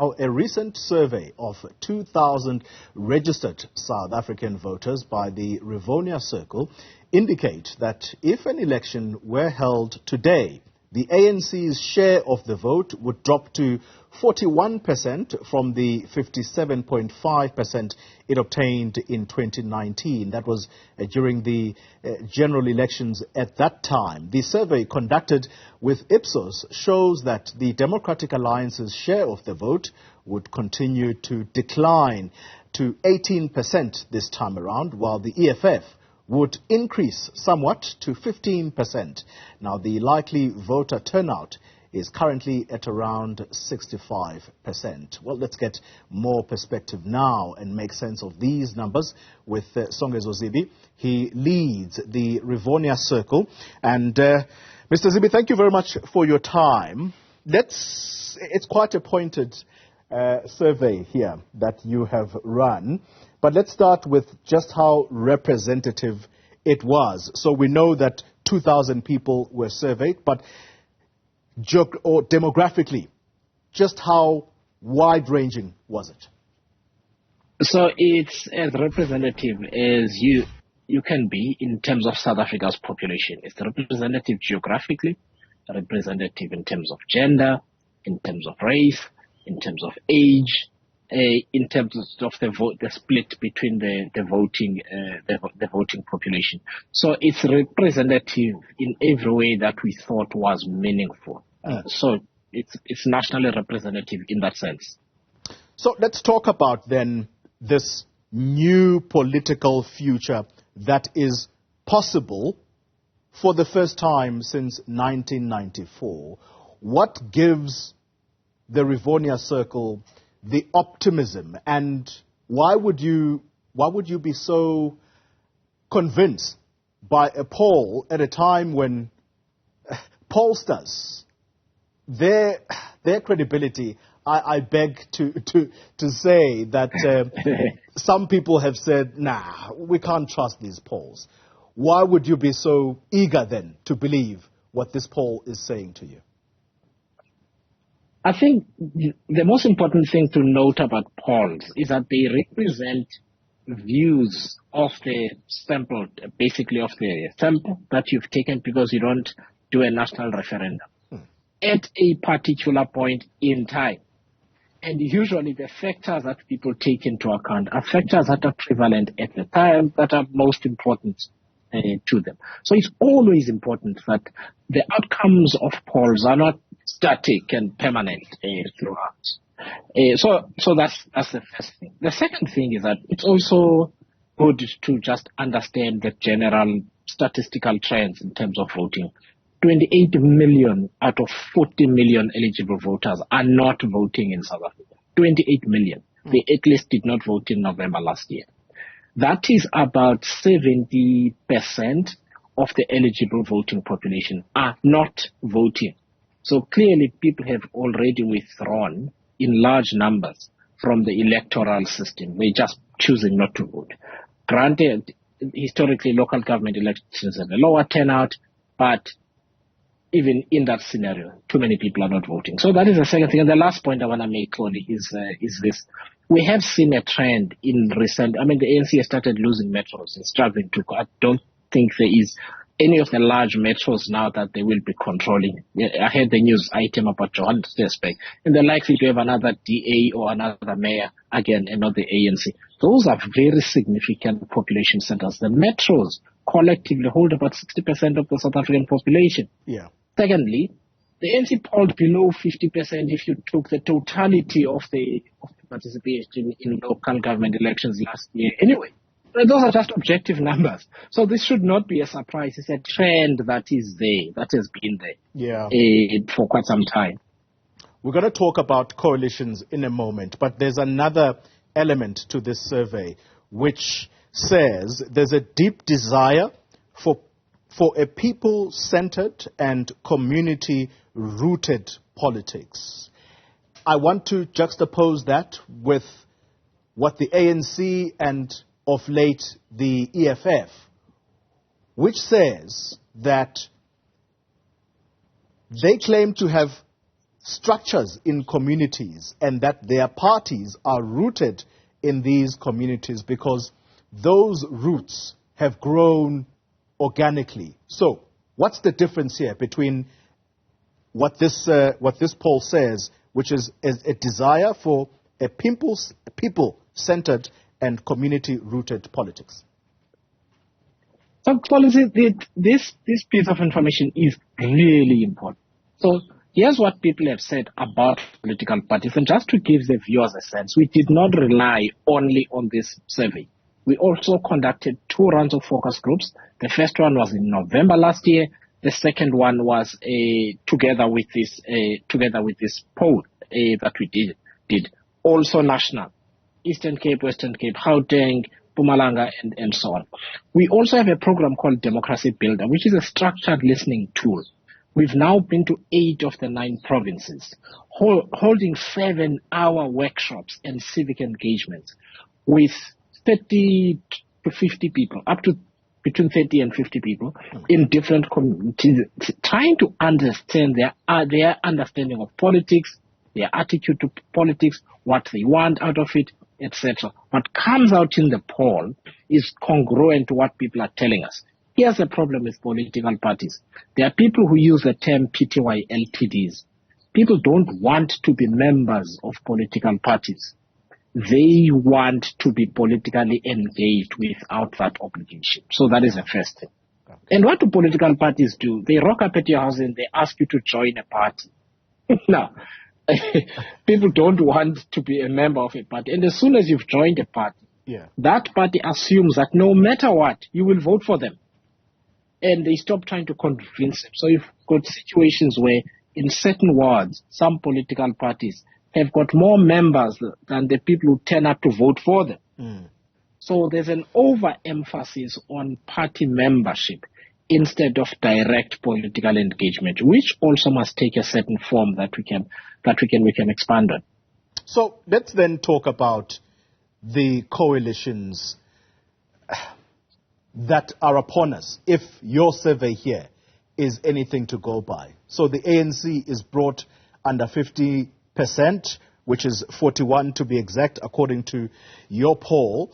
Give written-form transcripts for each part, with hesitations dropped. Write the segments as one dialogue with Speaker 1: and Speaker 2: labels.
Speaker 1: A recent survey of 2,000 registered South African voters by the Rivonia Circle indicate that if an election were held today, the ANC's share of the vote would drop to 41% from the 57.5% it obtained in 2019. That was during the general elections at that time. The survey conducted with Ipsos shows that the Democratic Alliance's share of the vote would continue to decline to 18% this time around, while the EFF would increase somewhat to 15%. Now, the likely voter turnout is currently at around 65%. Well, let's get more perspective now and make sense of these numbers with Songezo Zibi. He leads the Rivonia Circle. And Mr. Zibi, thank you very much for your time. It's quite a pointed survey here that you have run. But let's start with just how representative it was. So we know that 2,000 people were surveyed, but demographically, just how wide-ranging was it?
Speaker 2: So it's as representative as you can be in terms of South Africa's population. It's representative geographically, representative in terms of gender, in terms of race, in terms of age, in terms of the vote, the split between the voting population. So it's representative in every way that we thought was meaningful. So it's nationally representative in that sense.
Speaker 1: So let's talk about then this new political future that is possible for the first time since 1994. What gives the Rivonia Circle the optimism, and why would you be so convinced by a poll at a time when pollsters, their credibility, I beg to say that some people have said, nah, we can't trust these polls. Why would you be so eager then to believe what this poll is saying to you?
Speaker 2: I think the most important thing to note about polls is that they represent views of the sample, basically of the sample that you've taken, because you don't do a national referendum at a particular point in time. And usually the factors that people take into account are factors that are prevalent at the time, that are most important to them. So it's always important that the outcomes of polls are not static and permanent throughout. So that's the first thing. The second thing is that it's also good to just understand the general statistical trends in terms of voting. 28 million out of 40 million eligible voters are not voting in South Africa. 28 million. They at least did not vote in November last year. That is about 70% of the eligible voting population are not voting. So clearly people have already withdrawn in large numbers from the electoral system. They're just choosing not to vote. Granted, historically local government elections have a lower turnout, but even in that scenario, too many people are not voting. So that is the second thing. And the last point I want to make, Claudia, is this. We have seen a trend in recent, the ANC has started losing metros and struggling to, I don't think there is any of the large metros now that they will be controlling. I heard the news item about Johannesburg, and they're likely to have another DA or another mayor again, and not the ANC. Those are very significant population centers. The metros collectively hold about 60% of the South African population.
Speaker 1: Yeah.
Speaker 2: Secondly, the ANC polled below 50% if you took the totality of the participation in local government elections last year. Anyway, those are just objective numbers. So this should not be a surprise. It's a trend that is there, that has been there for quite some time.
Speaker 1: We're going to talk about coalitions in a moment, but there's another element to this survey which says there's a deep desire for a people-centered and community-rooted politics. I want to juxtapose that with what the ANC and of late the EFF, which says that they claim to have structures in communities and that their parties are rooted in these communities because those roots have grown organically. So what's the difference here between what this poll says, which is a desire for a people-centered and community-rooted politics?
Speaker 2: So, policy, this piece of information is really important. So, here's what people have said about political parties. And just to give the viewers a sense, we did not rely only on this survey. We also conducted 2 rounds of focus groups. The first one was in November last year. The second one was together with this poll that we did. Also national. Eastern Cape, Western Cape, Gauteng, Mpumalanga, and so on. We also have a program called Democracy Builder, which is a structured listening tool. We've now been to 8 of the 9 provinces, holding 7-hour workshops and civic engagements with 30 to 50 people, up to between 30 and 50 people in different communities, trying to understand their understanding of politics, their attitude to politics, what they want out of it, etc. What comes out in the poll is congruent to what people are telling us. Here's the problem with political parties. There are people who use the term PTY LTDs. People don't want to be members of political parties. They want to be politically engaged without that obligation. So that is the first thing. Okay. And what do political parties do? They rock up at your house and they ask you to join a party. Now, people don't want to be a member of a party. And as soon as you've joined a party, that party assumes that no matter what, you will vote for them. And they stop trying to convince them. So you've got situations where in certain wards, some political parties have got more members than the people who turn up to vote for them. So there's an overemphasis on party membership instead of direct political engagement, which also must take a certain form that we can expand on.
Speaker 1: So let's then talk about the coalitions that are upon us, if your survey here is anything to go by. So the ANC is brought under 50%, which is 41 to be exact, according to your poll.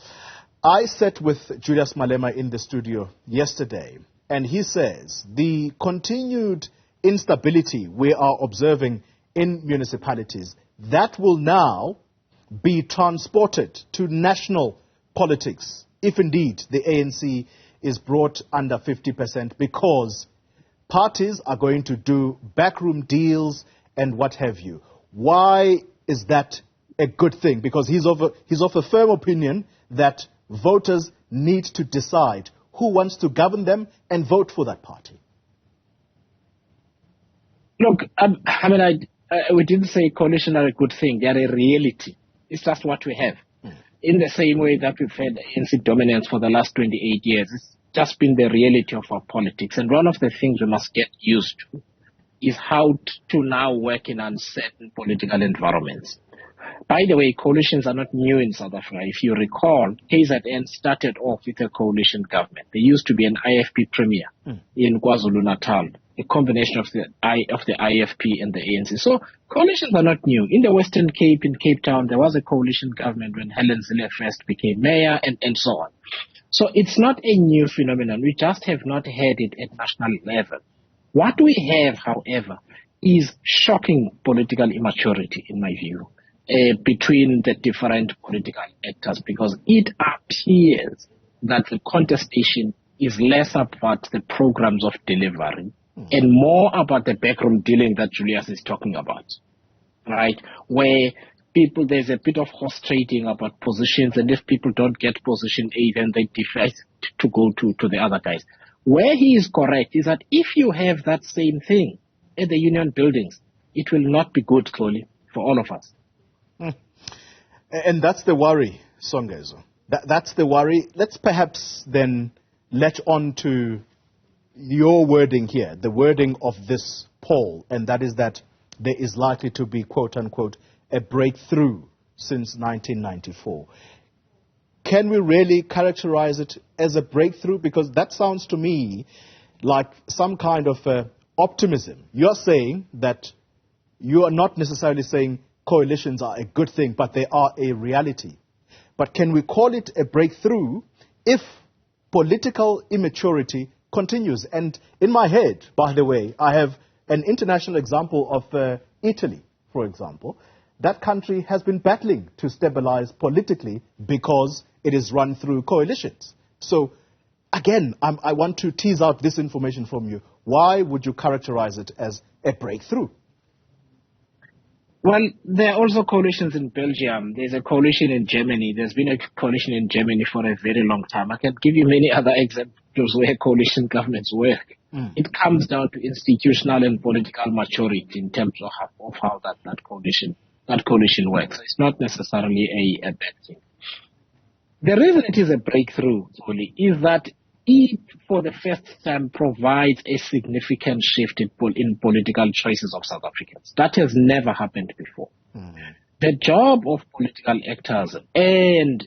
Speaker 1: I sat with Julius Malema in the studio yesterday, and he says the continued instability we are observing in municipalities, that will now be transported to national politics, if indeed the ANC is brought under 50%, because parties are going to do backroom deals and what have you. Why is that a good thing? Because he's of a firm opinion that voters need to decide who wants to govern them and vote for that party.
Speaker 2: Look, we didn't say coalition are a good thing. They are a reality. It's just what we have. In the same way that we've had ANC dominance for the last 28 years, it's just been the reality of our politics. And one of the things we must get used to is how to now work in uncertain political environments. By the way, coalitions are not new in South Africa. If you recall, KZN started off with a coalition government. There used to be an IFP premier in KwaZulu-Natal, a combination of the IFP and the ANC. So coalitions are not new. In the Western Cape, in Cape Town, there was a coalition government when Helen Zille first became mayor and so on. So it's not a new phenomenon. We just have not had it at national level. What we have, however, is shocking political immaturity, in my view, between the different political actors, because it appears that the contestation is less about the programs of delivery and more about the backroom dealing that Julius is talking about, right? Where there's a bit of horse trading about positions, and if people don't get position A, then they decide to go to the other guys. Where he is correct is that if you have that same thing at the union buildings, it will not be good, Chloe, for all of us.
Speaker 1: And that's the worry, Songezo. That's the worry. Let's perhaps then latch on to your wording here, the wording of this poll, and that is that there is likely to be, quote unquote, a breakthrough since 1994. Can we really characterize it as a breakthrough? Because that sounds to me like some kind of optimism. You're saying that you are not necessarily saying coalitions are a good thing, but they are a reality. But can we call it a breakthrough if political immaturity continues? And in my head, by the way, I have an international example of Italy, for example. That country has been battling to stabilize politically because it is run through coalitions. So, again, I want to tease out this information from you. Why would you characterize it as a breakthrough?
Speaker 2: Well, there are also coalitions in Belgium. There's a coalition in Germany. There's been a coalition in Germany for a very long time. I can give you many other examples where coalition governments work. It comes down to institutional and political maturity in terms of how that coalition works. It's not necessarily a bad thing. The reason it is a breakthrough, Oli, is that it, for the first time, provides a significant shift in political choices of South Africans. That has never happened before. The job of political actors and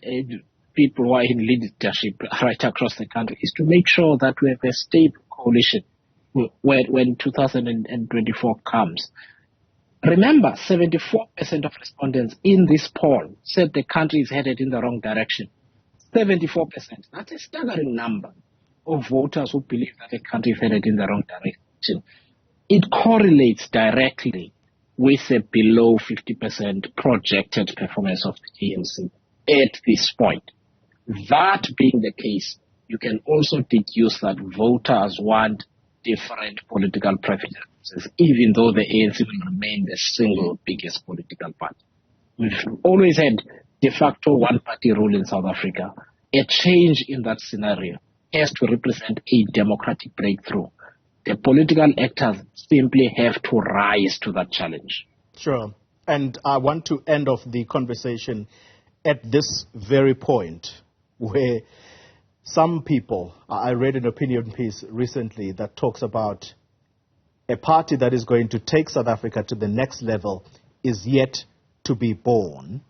Speaker 2: people who are in leadership right across the country is to make sure that we have a stable coalition when 2024 comes. Remember, 74% of respondents in this poll said the country is headed in the wrong direction. 74%. That's a staggering number of voters who believe that the country is headed in the wrong direction. It correlates directly with a below 50% projected performance of the ANC at this point. That being the case, you can also deduce that voters want different political preferences, even though the ANC will remain the single biggest political party. We've always had de facto one-party rule in South Africa. A change in that scenario has to represent a democratic breakthrough. The political actors simply have to rise to that challenge.
Speaker 1: Sure. And I want to end off the conversation at this very point where some people, I read an opinion piece recently that talks about a party that is going to take South Africa to the next level is yet to be born.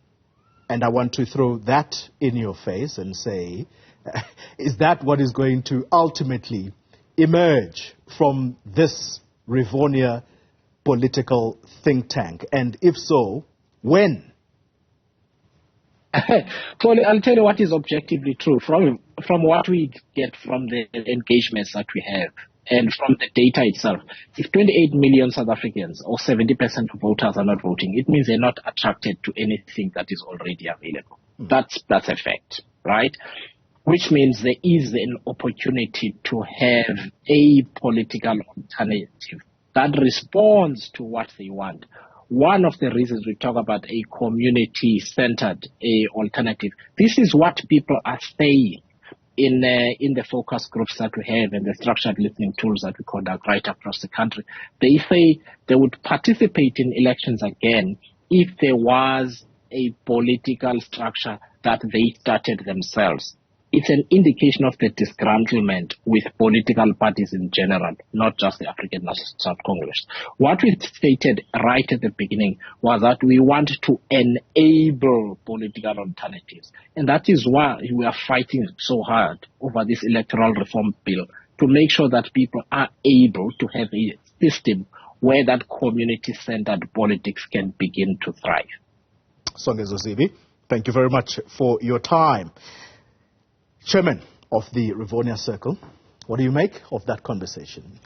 Speaker 1: And I want to throw that in your face and say, is that what is going to ultimately emerge from this Rivonia political think tank? And if so, when?
Speaker 2: I'll tell you what is objectively true. From what we get from the engagements that we have and from the data itself, if 28 million South Africans or 70% of voters are not voting, it means they're not attracted to anything that is already available. That's a fact, right? Which means there is an opportunity to have a political alternative that responds to what they want. One of the reasons we talk about a community-centered alternative, this is what people are saying in the focus groups that we have and the structured listening tools that we conduct right across the country. They say they would participate in elections again if there was a political structure that they started themselves. It's an indication of the disgruntlement with political parties in general, not just the African National Congress. What we stated right at the beginning was that we want to enable political alternatives. And that is why we are fighting so hard over this electoral reform bill, to make sure that people are able to have a system where that community-centered politics can begin to thrive.
Speaker 1: Songezo Zibi, thank you very much for your time. Chairman of the Rivonia Circle, what do you make of that conversation?